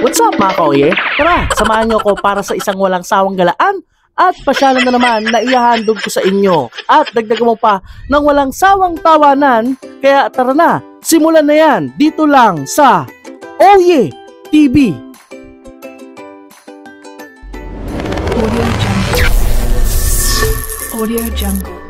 What's up mga kaoye? Tara, samahan nyo ako para sa isang walang sawang galaan at pasyalan na naman na ihahandog ko sa inyo. At dagdagan mo pa ng walang sawang tawanan, kaya tara na, simulan na yan dito lang sa Oye TV. Audio Jungle. Audio Jungle.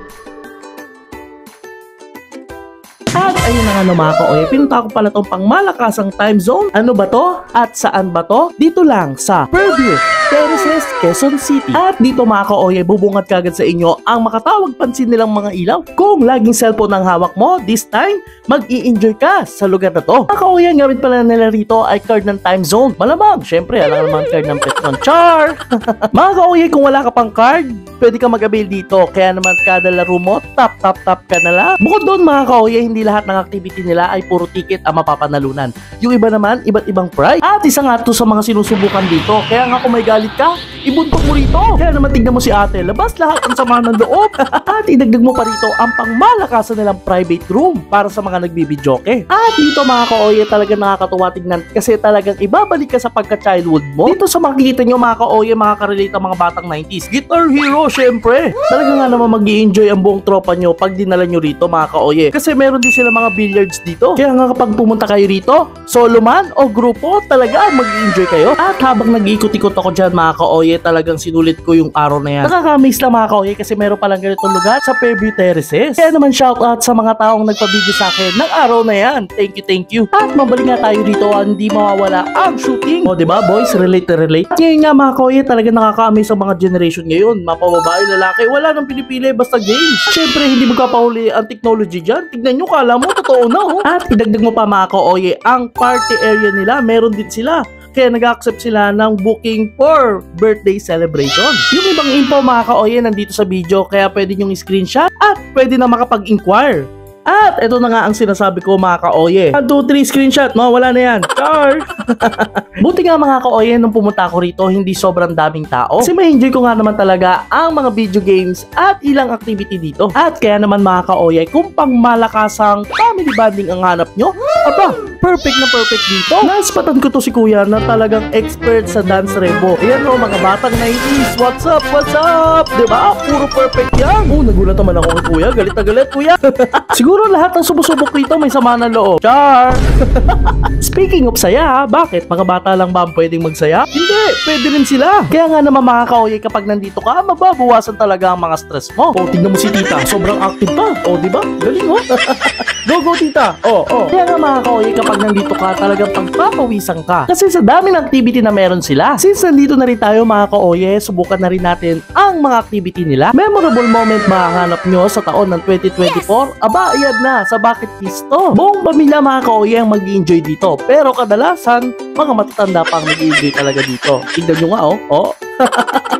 At ayun na nga mga kaoye, pinunta ko pala tong pangmalakasang time zone. Ano ba to? At saan ba to? Dito lang sa Fairview Terraces, Quezon City. At dito mga kaoye, bubungad kagad sa inyo ang makatawag pansin nilang mga ilaw. Kung laging cellphone ang hawak mo, this time, mag-i-enjoy ka sa lugar na to. Mga kaoye, ang gamit pala nila rito ay card ng time zone. Malamang, syempre, alam naman card ng Petron. Char! Mga kaoye, kung wala ka pang card, pwede ka mag-avail dito. Kaya naman kada laro mo, tap ka na lang. Bukod doon mga kaoye, hindi lahat ng activity nila ay puro ticket ang mapapanalunan. Yung iba naman, iba't ibang prize. At isa nga to sa mga sinusubukan dito. Kaya nga kung may galit ka, ibuntok mo rito. Kaya naman tignan mo si ate, labas lahat ang sama ng loob. At idagdag mo pa rito ang pangmalakasan nilang private room para sa mga nagbibidyoke. At dito mga kaoye, talaga nakakatuwa tignan kasi talagang ibabalik ka sa pagka-childhood mo. Dito sa makikita nyo mga kaoye, makaka-relate ang mga batang 90s. Guitar Hero, syempre. Talaga nga naman mag-i-enjoy ang buong tropa nyo pag dinala nyo rito mga kaoye. Kasi meron din sila mga billiards dito. Kaya nga kapag pumunta kayo rito, solo man o grupo, talaga mag-i-enjoy kayo. At habang nag-iikot-ikot ako dyan mga kaoye, talagang sinulit ko yung araw na yan. Nakaka-amaze lang mga kaoye kasi meron palang ganitong lugar sa Fairview Terraces. Kaya naman shoutout sa mga taong nagpa-video sa akin ng araw na yan. Thank you. At mabalik nga tayo dito, hindi mawawala ang shooting. O diba boys, relate. At ngayon nga mga kaoye, talaga nakaka-amaze ang mga generation ngayon. Mapababae, lalaki, wala nang pinipili, basta games. Siyempre, hindi magkapahuli ang technology dyan. Tignan nyo, kala mo, totoo na oh. At idagdag mo pa mga kaoye, ang party area nila, meron din sila. Kaya nag-accept sila ng booking for birthday celebration. Yung ibang info mga kaoye nandito sa video, kaya pwede nyong screenshot at pwede na makapag-inquire. At ito na nga ang sinasabi ko mga kaoye. 1, 2, 3 screenshot, wala na yan. Char! Buti nga mga kaoye, nung pumunta ako rito, hindi sobrang daming tao. Kasi ma-enjoy ko nga naman talaga ang mga video games at ilang activity dito. At kaya naman mga kaoye, kung pang malakasang family bonding ang hanap nyo, aba, perfect na perfect dito. Naspatan ko to si kuya na talagang expert sa dance revo. Ayan o, mga batang 90s, what's up? Diba? Puro perfect yan. Nagulat naman ako kay kuya, galit na galit kuya. Siguro lahat ng sumusubok rito may sama ng loob. Char! Speaking of saya, bakit? Mga bata lang ba ang pwedeng magsaya? Hindi, pwede rin sila. Kaya nga naman mga kaoye, kapag nandito ka, mababawasan talaga ang mga stress mo. Tignan mo si tita, sobrang active pa. Diba? Galing oh. Go tita. Kaya nga mga kaoye, kapag nandito ka, talagang pagpapawisan ka. Kasi sa dami ng activity na meron sila. Since nandito na rin tayo mga kaoye, subukan na rin natin ang mga activity nila. Memorable moment mahanap nyo sa taon ng 2024? Aba, ayan na, sa bucket list to. Buong pamilya mga kaoye ang mag-i-enjoy dito. Pero kadalasan, mga matatanda pa ang mag-i-enjoy talaga dito. Tignan nyo nga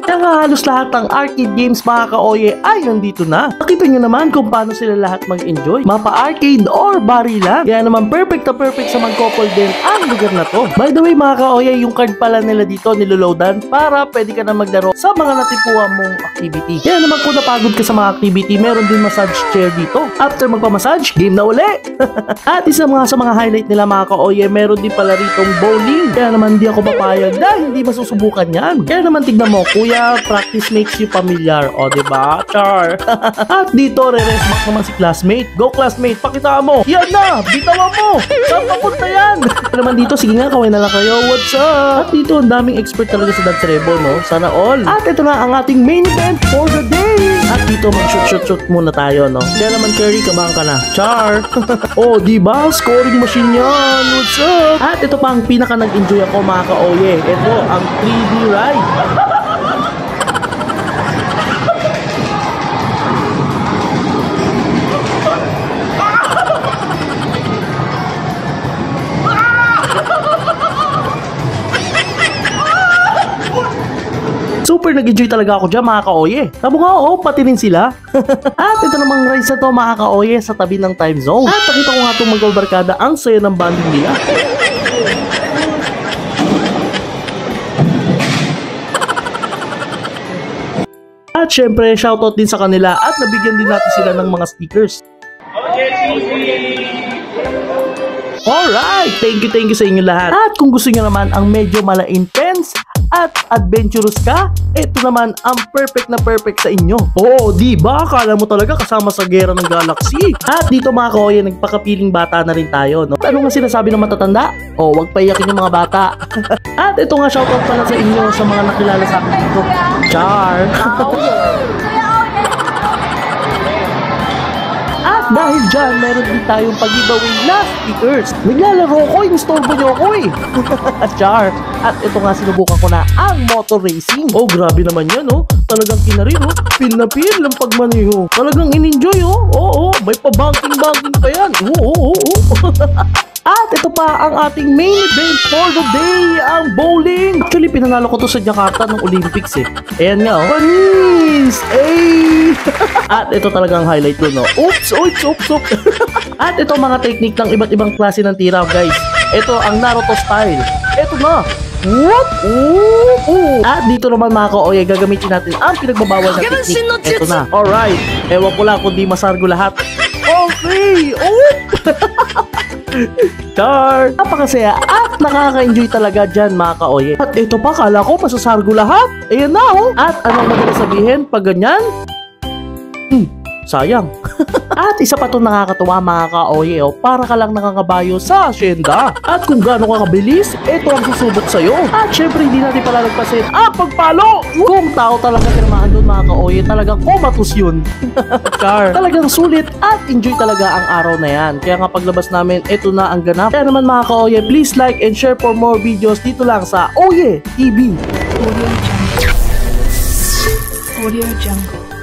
Kaya nga halos lahat ng arcade games mga kaoye ay nandito na. Nakita nyo naman kung paano sila lahat mag-enjoy. Mapa-arcade or barilan. Kaya naman perfect na perfect sa mag-couple din ang lugar na to. By the way mga kaoye, yung card pala nila dito niloloadan para pwede ka na maglaro sa mga natipuan mong activity. Kaya naman kung napagod ka sa mga activity, meron din massage chair dito. After magpa-massage, game na uli. At isa sa mga highlight nila mga kaoye, meron din pala ritong bowling. Kaya naman hindi ako papayag dahil hindi masusubukan yan. Kaya naman tignan mo, kuya, practice makes you familiar. Diba? Char! At dito, re-rest back naman si classmate. Go classmate, pakita mo! Yan na! Bitawan mo! Saan papunta yan? Naman dito, sige nga, kaway na lang kayo. What's up? At dito, ang daming expert talaga sa dance revo, no? Sana all. At ito na ang ating main event for the day! At dito, mag-shoot muna tayo, no? Kaya naman, Curry, kabahan ka na. Char! Diba? Scoring machine yan! What's up? At ito pa ang pinaka nag-enjoy ako, mga ka-oye. Ito, ang 3D ride. Super nag-enjoy talaga ako dyan mga kaoye. Tamo nga pati rin sila. At ito namang rides na to mga kaoye sa tabi ng time zone. At nakita ko nga itong magkabarkada, ang saya ng banding nila. At syempre shoutout din sa kanila at nabigyan din natin sila ng mga stickers. Alright, thank you sa inyo lahat. At kung gusto nyo naman ang medyo mala-intense at adventurous ka, ito naman ang perfect sa inyo. Oo, di ba? Akala mo talaga kasama sa gera ng galaxy. At dito mga kaoye, nagpakapiling bata na rin tayo, no? Ano nga sinasabi ng matatanda? Oh, wag paiyakin yung mga bata. At ito nga, shoutout pala sa inyo sa mga nakilala sa akin dito. Char! At dahil dyan, meron din tayong pag-giveaway na stickers. Naglalaro ko, instorbo nyo ako eh. Char! At ito nga, sinubukan ko na ang motor racing. Oh, grabe naman yan, oh. Talagang kinarin, oh. Pil na pil ang pagmaneho. Talagang in-enjoy, oh. Oo, may pa-banking pa yan. Oo. At ito pa ang ating main event for the day, ang bowling. Actually, pinanalo ko to sa Jakarta ng Olympics eh. Ayan nga, oh. Panis! Ay! At ito talagang highlight ko, no? Oops! At ito mga technique ng iba't ibang klase ng tira, guys. Ito ang Naruto style. Ito na. What? Ooh. At dito naman mga kaoye, gagamitin natin ang pinagbabawal na technique. Ito na. Alright. Ewan ko lang kung di masargo lahat. Okay! Oop! Char! Napakasaya at nakaka-enjoy talaga dyan mga kaoye. At ito pa, kala ko masasargo lahat. Ayan na, oh. At anong madalas sabihin pag ganyan? Sayang. At isa pa itong nakakatuwa mga kaoye, oh, para ka lang nakakabayo sa asyenda. At kung gaano ka kabilis, ito ang susubok sa'yo. At syempre hindi natin palalagpasin ang pagpalo. Kung tao talaga pirmahan doon mga kaoye, talagang komatus yun. Char. Talagang sulit at enjoy talaga ang araw na yan. Kaya nga paglabas namin, ito na ang ganap. Kaya naman mga kaoye, please like and share for more videos dito lang sa Oye TV. Audio Jungle. Audio Jungle.